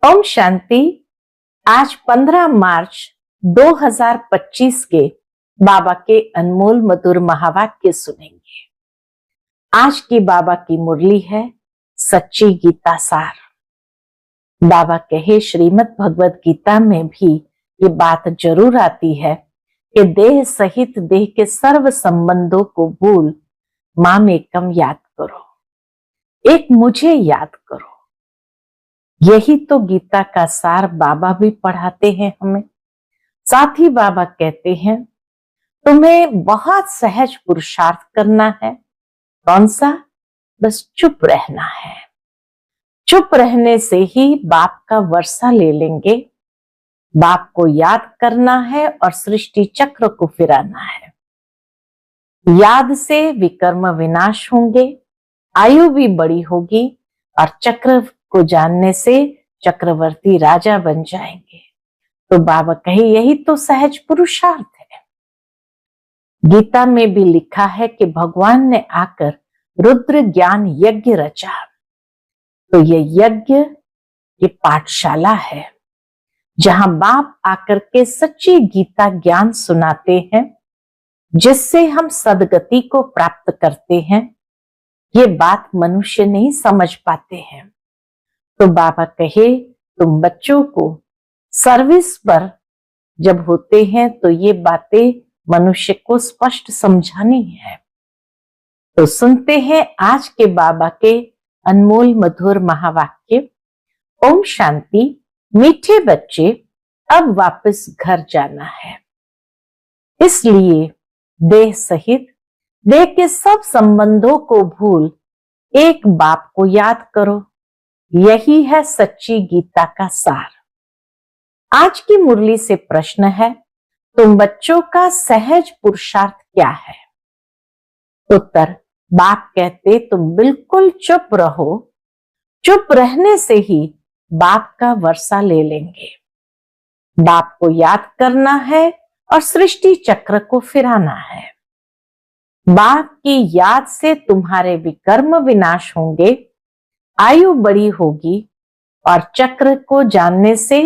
ओम शांति। आज 15 मार्च 2025 के बाबा के अनमोल मधुर महावाक्य सुनेंगे। आज की बाबा की मुरली है सच्ची गीता सार। बाबा कहे श्रीमद् भगवत गीता में भी ये बात जरूर आती है कि देह सहित देह के सर्व संबंधों को भूल माम एकम याद करो, एक मुझे याद करो। यही तो गीता का सार बाबा भी पढ़ाते हैं हमें। साथ ही बाबा कहते हैं तुम्हें बहुत सहज पुरुषार्थ करना है। कौन सा? बस चुप रहना है। चुप रहने से ही बाप का वर्षा ले लेंगे। बाप को याद करना है और सृष्टि चक्र को फिराना है। याद से विकर्म विनाश होंगे, आयु भी बड़ी होगी और चक्र को जानने से चक्रवर्ती राजा बन जाएंगे। तो बाबा कहे यही तो सहज पुरुषार्थ है। गीता में भी लिखा है कि भगवान ने आकर रुद्र ज्ञान यज्ञ रचा। तो ये यज्ञ, ये पाठशाला है जहां बाप आकर के सच्ची गीता ज्ञान सुनाते हैं, जिससे हम सदगति को प्राप्त करते हैं। ये बात मनुष्य नहीं समझ पाते हैं। तो बाबा कहे तुम बच्चों को सर्विस पर जब होते हैं तो ये बातें मनुष्य को स्पष्ट समझानी है। तो सुनते हैं आज के बाबा के अनमोल मधुर महावाक्य। ओम शांति। मीठे बच्चे, अब वापस घर जाना है, इसलिए देह सहित देह के सब संबंधों को भूल एक बाप को याद करो। यही है सच्ची गीता का सार। आज की मुरली से प्रश्न है, तुम बच्चों का सहज पुरुषार्थ क्या है? उत्तर, बाप कहते तुम बिल्कुल चुप रहो। चुप रहने से ही बाप का वर्षा ले लेंगे। बाप को याद करना है और सृष्टि चक्र को फिराना है। बाप की याद से तुम्हारे विकर्म विनाश होंगे, आयु बड़ी होगी और चक्र को जानने से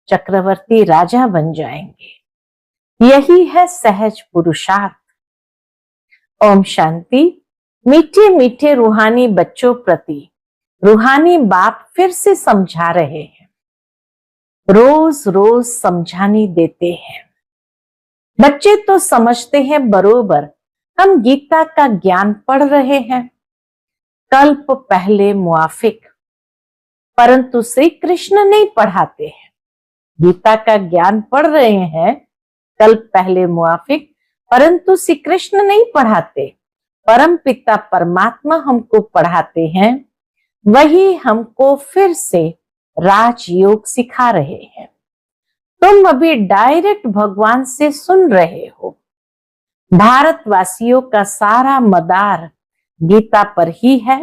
चक्रवर्ती राजा बन जाएंगे। यही है सहज पुरुषार्थ। ओम शांति। मीठे मीठे रूहानी बच्चों प्रति रूहानी बाप फिर से समझा रहे हैं। रोज रोज समझानी देते हैं। बच्चे तो समझते हैं बरोबर हम गीता का ज्ञान पढ़ रहे हैं, कल्प पहले मुआफिक, परंतु श्री कृष्ण नहीं पढ़ाते हैं। गीता का ज्ञान पढ़ रहे हैं कल्प पहले मुआफिक, परंतु श्री कृष्ण नहीं पढ़ाते। परम पिता परमात्मा हमको पढ़ाते हैं। वही हमको फिर से राजयोग सिखा रहे हैं। तुम अभी डायरेक्ट भगवान से सुन रहे हो। भारतवासियों का सारा मदार गीता पर ही है।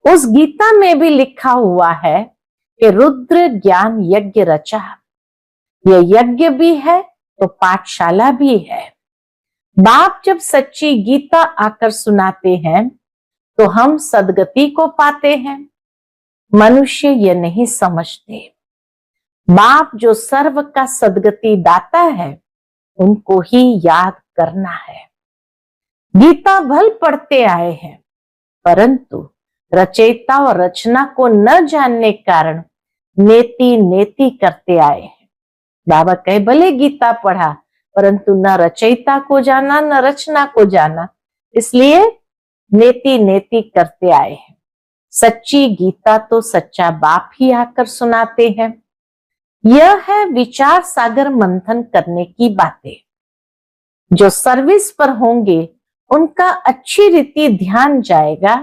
उस गीता में भी लिखा हुआ है कि रुद्र ज्ञान यज्ञ रचा। यह यज्ञ भी है तो पाठशाला भी है। बाप जब सच्ची गीता आकर सुनाते हैं तो हम सदगति को पाते हैं। मनुष्य ये नहीं समझते। बाप जो सर्व का सदगति दाता है, उनको ही याद करना है। गीता भल पढ़ते आए हैं, परंतु रचयिता और रचना को न जानने कारण नेति नेति करते आए हैं। बाबा कहे भले गीता पढ़ा, परंतु न रचयिता को जाना न रचना को जाना, इसलिए नेति नेति करते आए हैं। सच्ची गीता तो सच्चा बाप ही आकर सुनाते हैं। यह है विचार सागर मंथन करने की बातें। जो सर्विस पर होंगे उनका अच्छी रीति ध्यान जाएगा।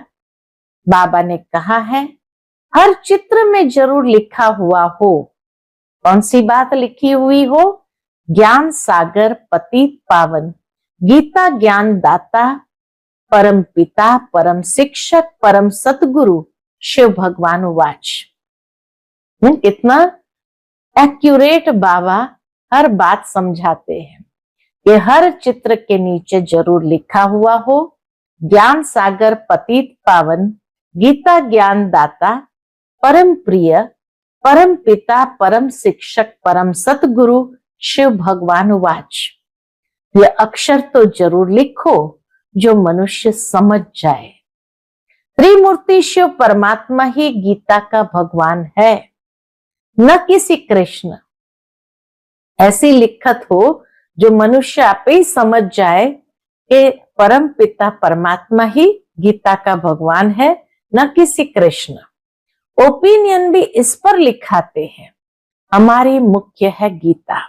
बाबा ने कहा है हर चित्र में जरूर लिखा हुआ हो। कौन सी बात लिखी हुई हो? ज्ञान सागर पतित पावन, गीता ज्ञान दाता, परम पिता परम शिक्षक परम सतगुरु शिव भगवान वाच। कितना एक्यूरेट बाबा हर बात समझाते हैं कि हर चित्र के नीचे जरूर लिखा हुआ हो ज्ञान सागर पतित पावन, गीता ज्ञान दाता, परम प्रिय परम पिता परम शिक्षक परम सतगुरु शिव भगवान उवाच। यह अक्षर तो जरूर लिखो जो मनुष्य समझ जाए। त्रिमूर्ति शिव परमात्मा ही गीता का भगवान है, न किसी कृष्ण। ऐसी लिखत हो जो मनुष्य आप ही समझ जाए कि परम पिता परमात्मा ही गीता का भगवान है, न किसी कृष्ण। ओपिनियन भी इस पर लिखाते हैं। हमारी मुख्य है गीता।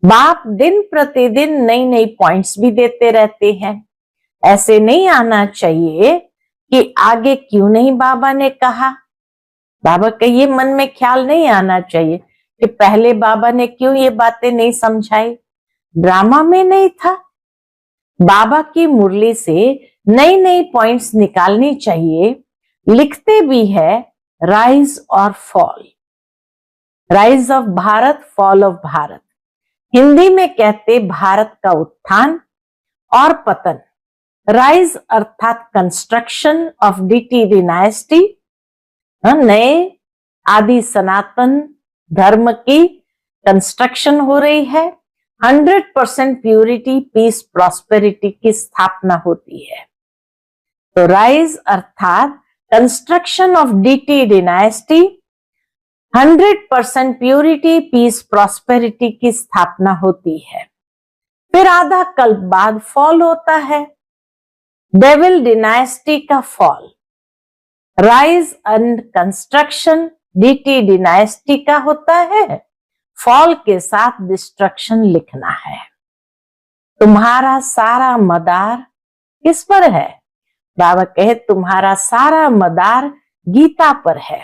बाप दिन प्रतिदिन नई नई पॉइंट्स भी देते रहते हैं। ऐसे नहीं आना चाहिए कि आगे क्यों नहीं बाबा ने कहा। बाबा का ये मन में ख्याल नहीं आना चाहिए कि पहले बाबा ने क्यों ये बातें नहीं समझाई। ड्रामा में नहीं था। बाबा की मुरली से नई नई पॉइंट्स निकालनी चाहिए। लिखते भी है राइज और fall, rise of Bharat, fall of Bharat. Hindi में कहते भारत का उत्थान और पतन। राइज अर्थात कंस्ट्रक्शन ऑफ डीटी डिनाइस्टी, नए आदि सनातन धर्म की कंस्ट्रक्शन हो रही है। 100% प्यूरिटी पीस प्रॉस्पेरिटी की स्थापना होती है। तो राइज अर्थात construction of deity dynasty, 100% purity peace prosperity की स्थापना होती है। फिर आधा कल्प बाद फॉल होता है, डेविल डिनाइस्टी का fall. Rise and construction deity dynasty का होता है, फॉल के साथ डिस्ट्रक्शन लिखना है। तुम्हारा सारा मदार किस पर है? बाबा कहे तुम्हारा सारा मदार गीता पर है।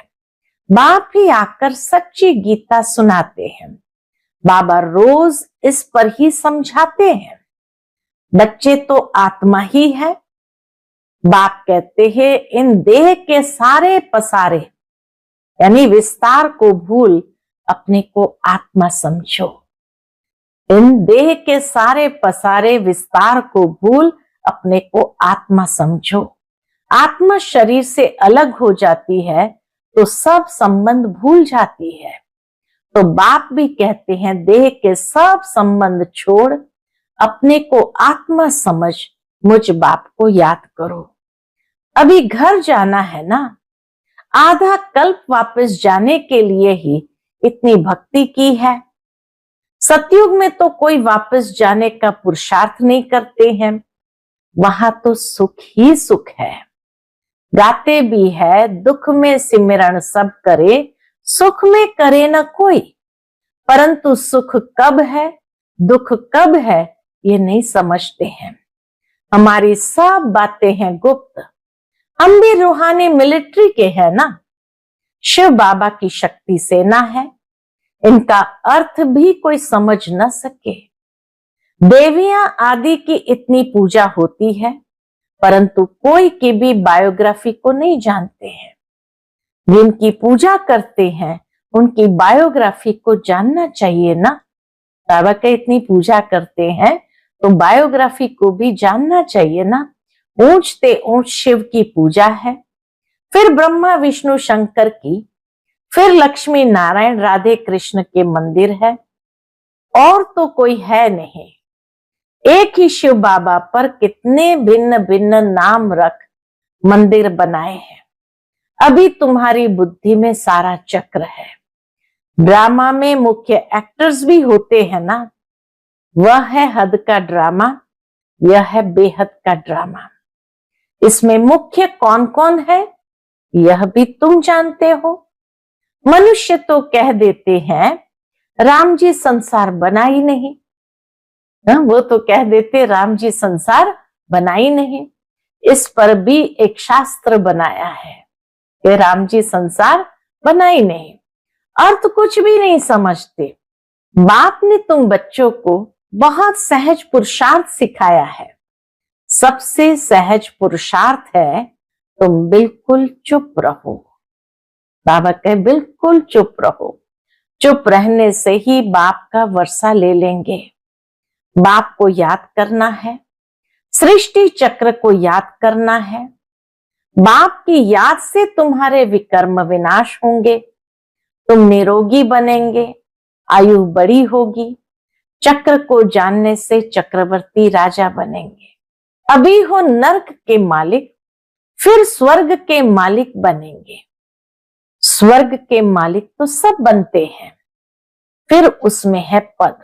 बाप ही आकर सच्ची गीता सुनाते हैं। बाबा रोज इस पर ही समझाते हैं। बच्चे तो आत्मा ही है। बाप कहते हैं इन देह के सारे पसारे यानी विस्तार को भूल अपने को आत्मा समझो। इन देह के सारे पसारे विस्तार को भूल अपने को आत्मा समझो। आत्मा शरीर से अलग हो जाती है तो सब संबंध भूल जाती है। तो बाप भी कहते हैं देह के सब संबंध छोड़ अपने को आत्मा समझ मुझ बाप को याद करो। अभी घर जाना है ना, आधा कल्प वापस जाने के लिए ही इतनी भक्ति की है। सतयुग में तो कोई वापस जाने का पुरुषार्थ नहीं करते हैं। वहां तो सुख ही सुख है। गाते भी है दुख में सिमरण सब करे, सुख में करे न कोई। परंतु सुख कब है दुख कब है ये नहीं समझते हैं। हमारी सब बातें हैं गुप्त। हम भी रूहानी मिलिट्री के हैं ना। शिव बाबा की शक्ति सेना है। इनका अर्थ भी कोई समझ न सके। देवियां आदि की इतनी पूजा होती है परंतु कोई की भी बायोग्राफी को नहीं जानते हैं। जिनकी पूजा करते हैं उनकी बायोग्राफी को जानना चाहिए ना। बाबा का इतनी पूजा करते हैं तो बायोग्राफी को भी जानना चाहिए ना। ऊंचते ऊंच शिव की पूजा है, फिर ब्रह्मा विष्णु शंकर की, फिर लक्ष्मी नारायण राधे कृष्ण के मंदिर है और तो कोई है नहीं। एक ही शिव बाबा पर कितने भिन्न भिन्न नाम रख मंदिर बनाए हैं। अभी तुम्हारी बुद्धि में सारा चक्र है। ड्रामा में मुख्य एक्टर्स भी होते हैं ना। वह है हद का ड्रामा, यह है बेहद का ड्रामा। इसमें मुख्य कौन कौन है यह भी तुम जानते हो। मनुष्य तो कह देते हैं राम जी संसार बना ही नहीं। वो तो कह देते राम जी संसार बना ही नहीं। इस पर भी एक शास्त्र बनाया है कि राम जी संसार बना ही नहीं। अर्थ कुछ भी नहीं समझते। बाप ने तुम बच्चों को बहुत सहज पुरुषार्थ सिखाया है। सबसे सहज पुरुषार्थ है तुम बिल्कुल चुप रहो। बाबा कहे बिल्कुल चुप रहो। चुप रहने से ही बाप का वर्षा ले लेंगे। बाप को याद करना है, सृष्टि चक्र को याद करना है। बाप की याद से तुम्हारे विकर्म विनाश होंगे। तुम निरोगी बनेंगे, आयु बड़ी होगी, चक्र को जानने से चक्रवर्ती राजा बनेंगे। अभी हो नर्क के मालिक, फिर स्वर्ग के मालिक बनेंगे। स्वर्ग के मालिक तो सब बनते हैं, फिर उसमें है पद।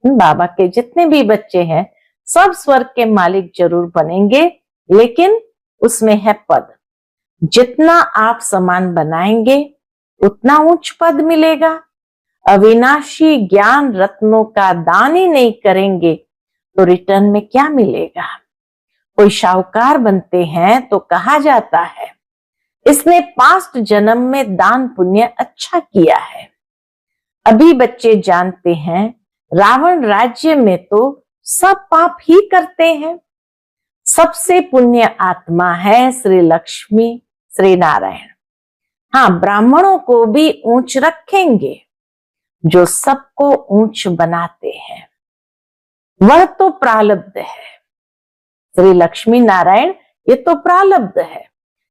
बाबा के जितने भी बच्चे हैं सब स्वर्ग के मालिक जरूर बनेंगे, लेकिन उसमें है पद। जितना आप सामान बनाएंगे उतना उच्च पद मिलेगा। अविनाशी ज्ञान रत्नों का दान ही नहीं करेंगे तो रिटर्न में क्या मिलेगा। कोई शाहूकार बनते हैं तो कहा जाता है इसने पास्ट जन्म में दान पुण्य अच्छा किया है। अभी बच्चे जानते हैं रावण राज्य में तो सब पाप ही करते हैं। सबसे पुण्य आत्मा है श्री लक्ष्मी श्री नारायण। हाँ, ब्राह्मणों को भी ऊंच रखेंगे जो सबको ऊंच बनाते हैं, वह तो प्रारब्ध है। श्री लक्ष्मी नारायण ये तो प्रारब्ध है।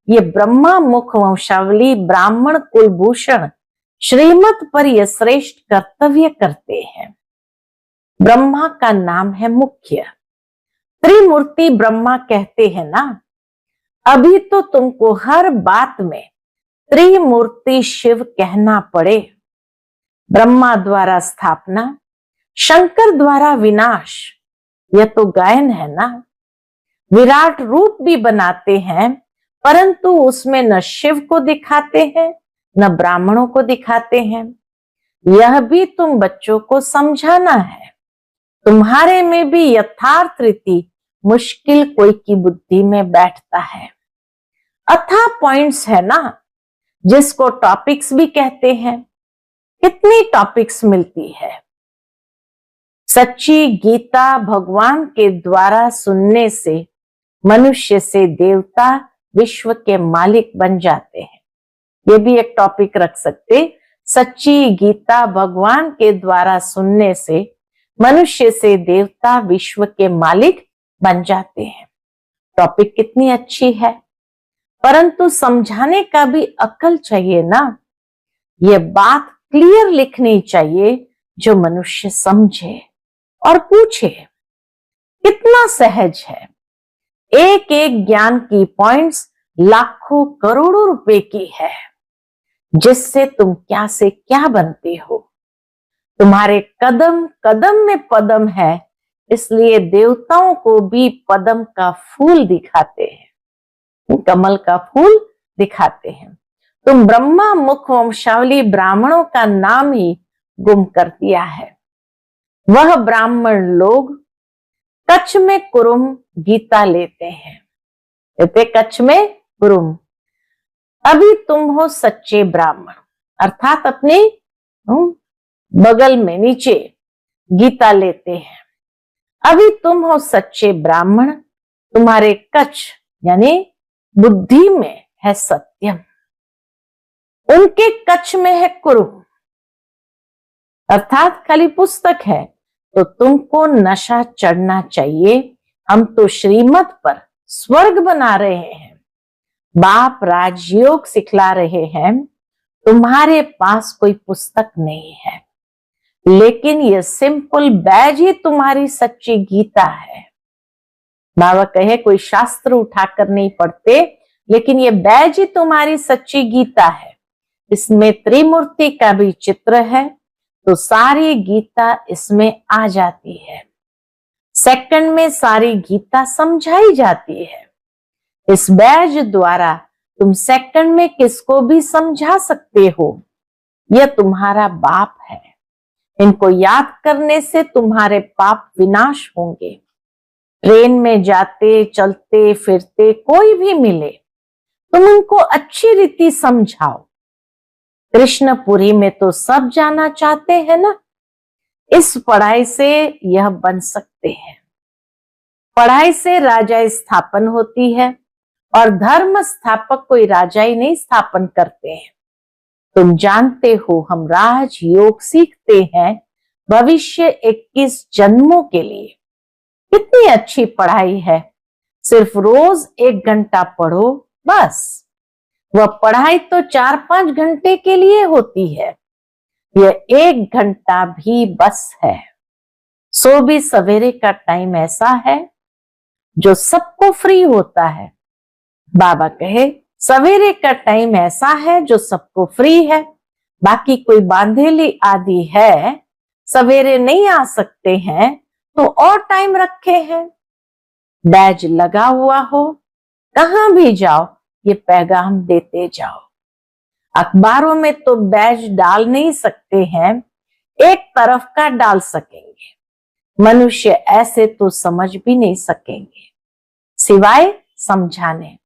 ये ब्रह्मा मुख वंशावली ब्राह्मण कुलभूषण श्रीमत पर यह श्रेष्ठ कर्तव्य करते हैं। ब्रह्मा का नाम है मुख्य। त्रिमूर्ति ब्रह्मा कहते हैं ना, अभी तो तुमको हर बात में त्रिमूर्ति शिव कहना पड़े। ब्रह्मा द्वारा स्थापना, शंकर द्वारा विनाश, यह तो गायन है ना। विराट रूप भी बनाते हैं, परंतु उसमें न शिव को दिखाते हैं न ब्राह्मणों को दिखाते हैं। यह भी तुम बच्चों को समझाना है। तुम्हारे में भी यथार्थ रीति मुश्किल कोई की बुद्धि में बैठता है। अथाह पॉइंट्स है ना, जिसको टॉपिक्स भी कहते हैं। कितनी टॉपिक्स मिलती है। सच्ची गीता भगवान के द्वारा सुनने से मनुष्य से देवता विश्व के मालिक बन जाते हैं। ये भी एक टॉपिक रख सकते। सच्ची गीता भगवान के द्वारा सुनने से मनुष्य से देवता विश्व के मालिक बन जाते हैं। टॉपिक कितनी अच्छी है, परंतु समझाने का भी अक्ल चाहिए ना। ये बात क्लियर लिखनी चाहिए जो मनुष्य समझे और पूछे। कितना सहज है। एक एक ज्ञान की पॉइंट्स लाखों करोड़ों रुपए की है, जिससे तुम क्या से क्या बनते हो। तुम्हारे कदम कदम में पदम है, इसलिए देवताओं को भी पदम का फूल दिखाते हैं, कमल का फूल दिखाते हैं। तुम ब्रह्मा मुख वंशावली ब्राह्मणों का नाम ही गुम कर दिया है। वह ब्राह्मण लोग कच्छ में कुरुम गीता लेते हैं, कहते कच्छ में कुरुम। अभी तुम हो सच्चे ब्राह्मण, अर्थात अपने बगल में नीचे गीता लेते हैं। अभी तुम हो सच्चे ब्राह्मण, तुम्हारे कच्छ यानी बुद्धि में है सत्यम, उनके कच्छ में है कुरुम, अर्थात खाली पुस्तक है। तो तुमको नशा चढ़ना चाहिए। हम तो श्रीमत पर स्वर्ग बना रहे हैं, बाप राजयोग सिखला रहे हैं। तुम्हारे पास कोई पुस्तक नहीं है, लेकिन ये सिंपल बैज ही तुम्हारी सच्ची गीता है। बाबा कहे कोई शास्त्र उठाकर नहीं पढ़ते, लेकिन ये बैज ही तुम्हारी सच्ची गीता है। इसमें त्रिमूर्ति का भी चित्र है, तो सारी गीता इसमें आ जाती है। सेकंड में सारी गीता समझाई जाती है। इस बैज द्वारा तुम सेकंड में किसको भी समझा सकते हो। यह तुम्हारा बाप है। इनको याद करने से तुम्हारे पाप विनाश होंगे। ट्रेन में जाते चलते फिरते कोई भी मिले, तुम उनको अच्छी रीति समझाओ। कृष्णपुरी में तो सब जाना चाहते हैं ना। इस पढ़ाई से यह बन सकते हैं। पढ़ाई से राजा स्थापन होती है, और धर्म स्थापक कोई राजा ही नहीं स्थापन करते हैं। तुम जानते हो हम राज योग सीखते हैं भविष्य 21 जन्मों के लिए। कितनी अच्छी पढ़ाई है। सिर्फ रोज 1 घंटा पढ़ो बस। वह पढ़ाई तो 4-5 घंटे के लिए होती है, यह 1 घंटा भी बस है। सो भी सवेरे का टाइम ऐसा है जो सबको फ्री होता है। बाबा कहे सवेरे का टाइम ऐसा है जो सबको फ्री है, बाकी कोई बांधेली आदि है, सवेरे नहीं आ सकते हैं तो और टाइम रखे हैं। बैज लगा हुआ हो, कहां भी जाओ ये पैगाम देते जाओ। अखबारों में तो बैज डाल नहीं सकते हैं, एक तरफ का डाल सकेंगे, मनुष्य ऐसे तो समझ भी नहीं सकेंगे सिवाय समझाने।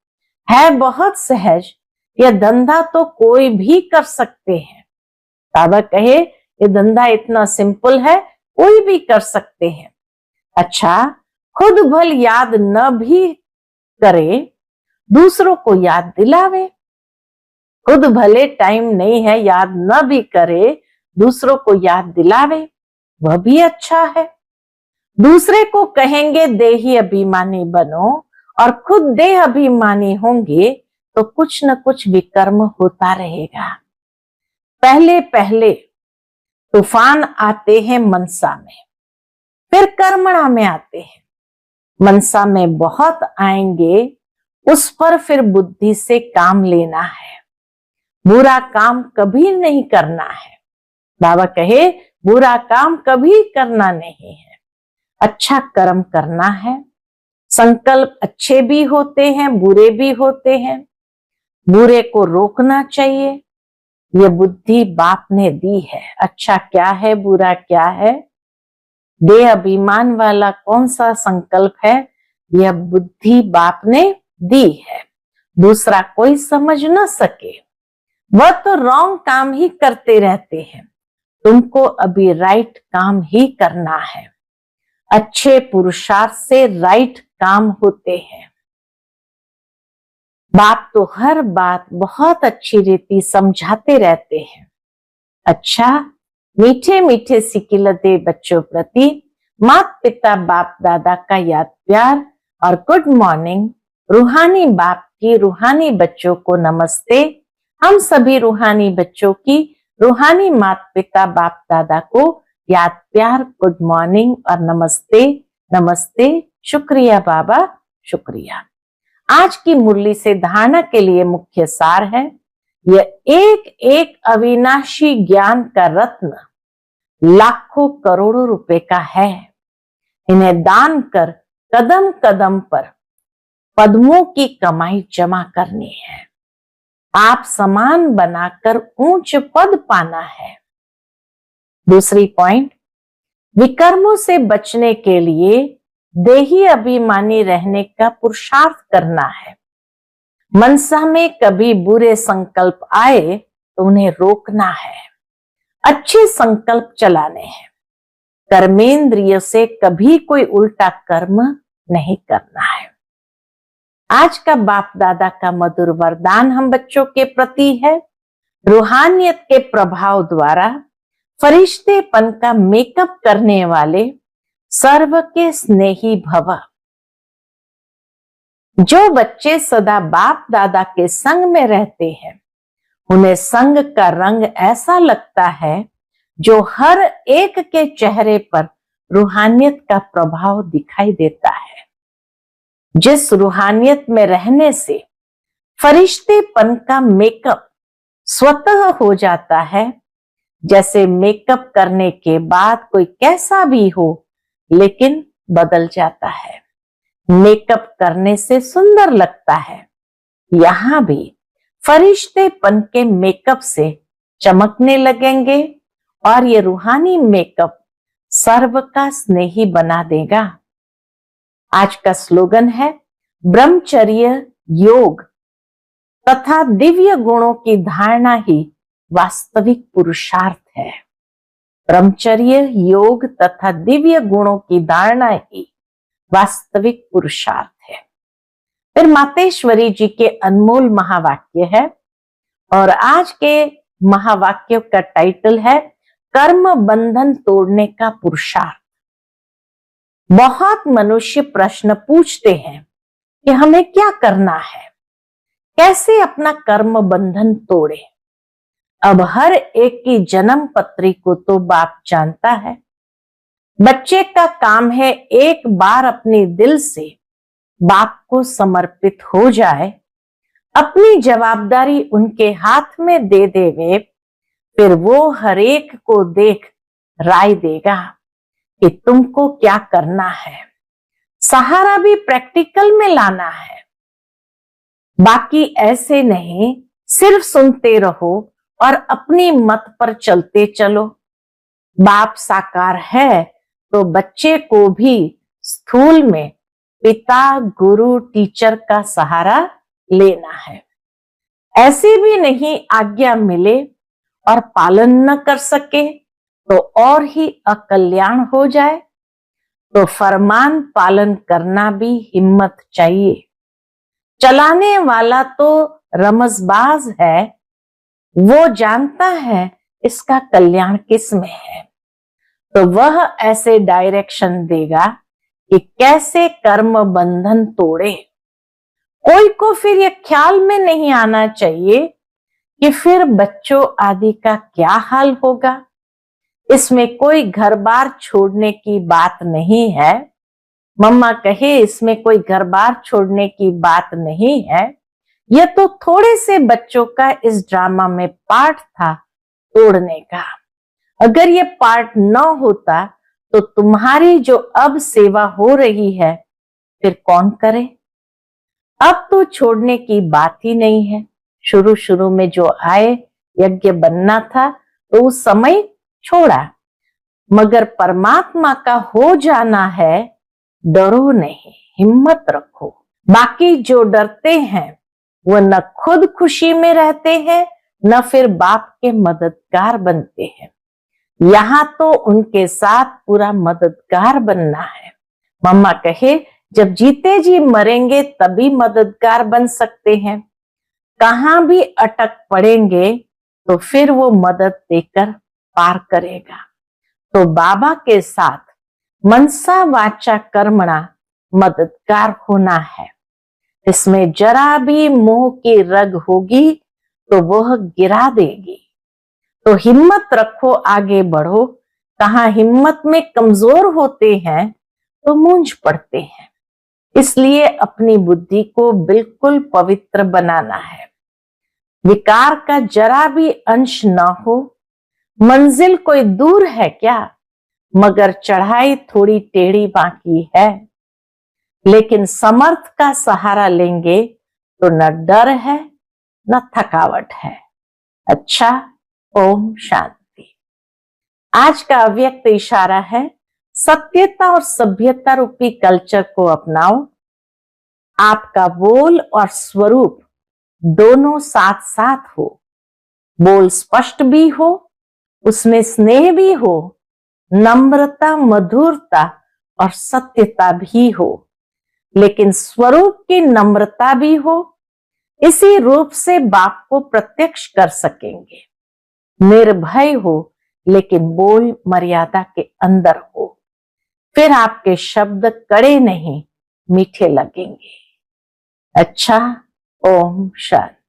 है बहुत सहज, यह धंधा तो कोई भी कर सकते हैं। बाबा कहे ये धंधा इतना सिंपल है, कोई भी कर सकते हैं। अच्छा, खुद भल याद न भी करे, दूसरों को याद दिलावे। खुद भले टाइम नहीं है, याद न भी करे, दूसरों को याद दिलावे, वह भी अच्छा है। दूसरे को कहेंगे देही अभिमानी बनो और खुद देह अभिमानी होंगे तो कुछ न कुछ विकर्म होता रहेगा। पहले पहले तूफान आते हैं मनसा में, फिर कर्मणा में आते हैं। मनसा में बहुत आएंगे, उस पर फिर बुद्धि से काम लेना है। बुरा काम कभी नहीं करना है। बाबा कहे बुरा काम कभी करना नहीं है, अच्छा कर्म करना है। संकल्प अच्छे भी होते हैं, बुरे भी होते हैं। बुरे को रोकना चाहिए, यह बुद्धि बाप ने दी है। अच्छा क्या है, बुरा क्या है, देह अभिमान वाला कौन सा संकल्प है, यह बुद्धि बाप ने दी है। दूसरा कोई समझ न सके, वह तो रॉन्ग काम ही करते रहते हैं। तुमको अभी राइट काम ही करना है। अच्छे पुरुषार्थ से राइट काम होते हैं। बाप तो हर बात बहुत अच्छी रीति समझाते रहते हैं। अच्छा, मीठे मीठे सिकिलते बच्चों प्रति माता पिता बाप दादा का याद प्यार और गुड मॉर्निंग। रूहानी बाप की रूहानी बच्चों को नमस्ते। हम सभी रूहानी बच्चों की रूहानी माता पिता बाप दादा को याद प्यार, गुड मॉर्निंग और नमस्ते। नमस्ते, शुक्रिया बाबा, शुक्रिया। आज की मुरली से धारणा के लिए मुख्य सार है, यह एक एक अविनाशी ज्ञान का रत्न लाखों करोड़ों रुपए का है। इन्हें दान कर कदम कदम पर पद्मों की कमाई जमा करनी है। आप समान बनाकर ऊंच पद पाना है। दूसरी पॉइंट, विकर्मों से बचने के लिए देही अभिमानी रहने का पुरुषार्थ करना है। मनसा में कभी बुरे संकल्प आए तो उन्हें रोकना है, अच्छे संकल्प चलाने हैं। कर्मेंद्रिय से कभी कोई उल्टा कर्म नहीं करना है। आज का बाप दादा का मधुर वरदान हम बच्चों के प्रति है, रूहानियत के प्रभाव द्वारा फरिश्तेपन का मेकअप करने वाले सर्व के स्नेही भव। जो बच्चे सदा बाप दादा के संग में रहते हैं, उन्हें संग का रंग ऐसा लगता है जो हर एक के चेहरे पर रूहानियत का प्रभाव दिखाई देता है। जिस रूहानियत में रहने से फरिश्तेपन का मेकअप स्वतः हो जाता है, जैसे मेकअप करने के बाद कोई कैसा भी हो लेकिन बदल जाता है, मेकअप करने से सुंदर लगता है। यहां भी फरिश्तेपन के मेकअप से चमकने लगेंगे और ये रूहानी मेकअप सर्व का स्नेही बना देगा। आज का स्लोगन है, ब्रह्मचर्य, योग तथा दिव्य गुणों की धारणा ही वास्तविक पुरुषार्थ है। ब्रह्मचर्य, योग तथा दिव्य गुणों की धारणा ही वास्तविक पुरुषार्थ है। फिर मातेश्वरी जी के अनमोल महावाक्य है और आज के महावाक्य का टाइटल है, कर्म बंधन तोड़ने का पुरुषार्थ। बहुत मनुष्य प्रश्न पूछते हैं कि हमें क्या करना है, कैसे अपना कर्म बंधन तोड़े। अब हर एक की जन्म पत्री को तो बाप जानता है। बच्चे का काम है एक बार अपने दिल से बाप को समर्पित हो जाए, अपनी जवाबदारी उनके हाथ में दे देवे, फिर वो हर एक को देख राय देगा कि तुमको क्या करना है। सहारा भी प्रैक्टिकल में लाना है, बाकी ऐसे नहीं सिर्फ सुनते रहो और अपनी मत पर चलते चलो। बाप साकार है तो बच्चे को भी स्थूल में पिता, गुरु, टीचर का सहारा लेना है। ऐसे भी नहीं आज्ञा मिले और पालन न कर सके तो और ही अकल्याण हो जाए। तो फरमान पालन करना भी हिम्मत चाहिए। चलाने वाला तो रमजबाज है, वो जानता है इसका कल्याण किस में है, तो वह ऐसे डायरेक्शन देगा कि कैसे कर्म बंधन तोड़े। कोई को फिर यह ख्याल में नहीं आना चाहिए कि फिर बच्चों आदि का क्या हाल होगा। इसमें कोई घर बार छोड़ने की बात नहीं है। मम्मा कहे इसमें कोई घर बार छोड़ने की बात नहीं है। यह तो थोड़े से बच्चों का इस ड्रामा में पार्ट था तोड़ने का। अगर ये पार्ट न होता तो तुम्हारी जो अब सेवा हो रही है फिर कौन करे। अब तो छोड़ने की बात ही नहीं है। शुरू शुरू में जो आए यज्ञ बनना था तो उस समय छोड़ा, मगर परमात्मा का हो जाना है। डरो नहीं, हिम्मत रखो। बाकी जो डरते हैं वो न खुद खुशी में रहते हैं न फिर बाप के मददगार बनते हैं। यहाँ तो उनके साथ पूरा मददगार बनना है। मम्मा कहे जब जीते जी मरेंगे तभी मददगार बन सकते हैं। कहां भी अटक पड़ेंगे तो फिर वो मदद देकर पार करेगा। तो बाबा के साथ मनसा वाचा कर्मणा मददगार होना है। इसमें जरा भी मोह की रग होगी तो वह गिरा देगी। तो हिम्मत रखो, आगे बढ़ो। कहां हिम्मत में कमजोर होते हैं तो मूंझ पड़ते हैं। इसलिए अपनी बुद्धि को बिल्कुल पवित्र बनाना है। विकार का जरा भी अंश न हो। मंजिल कोई दूर है क्या, मगर चढ़ाई थोड़ी टेढ़ी बाकी है। लेकिन समर्थ का सहारा लेंगे तो न डर है न थकावट है। अच्छा, ओम शांति। आज का अव्यक्त इशारा है, सत्यता और सभ्यता रूपी कल्चर को अपनाओ। आपका बोल और स्वरूप दोनों साथ साथ हो। बोल स्पष्ट भी हो, उसमें स्नेह भी हो, नम्रता, मधुरता और सत्यता भी हो, लेकिन स्वरूप की नम्रता भी हो। इसी रूप से बाप को प्रत्यक्ष कर सकेंगे। निर्भय हो लेकिन बोल मर्यादा के अंदर हो। फिर आपके शब्द कड़े नहीं मीठे लगेंगे। अच्छा, ओम शांति।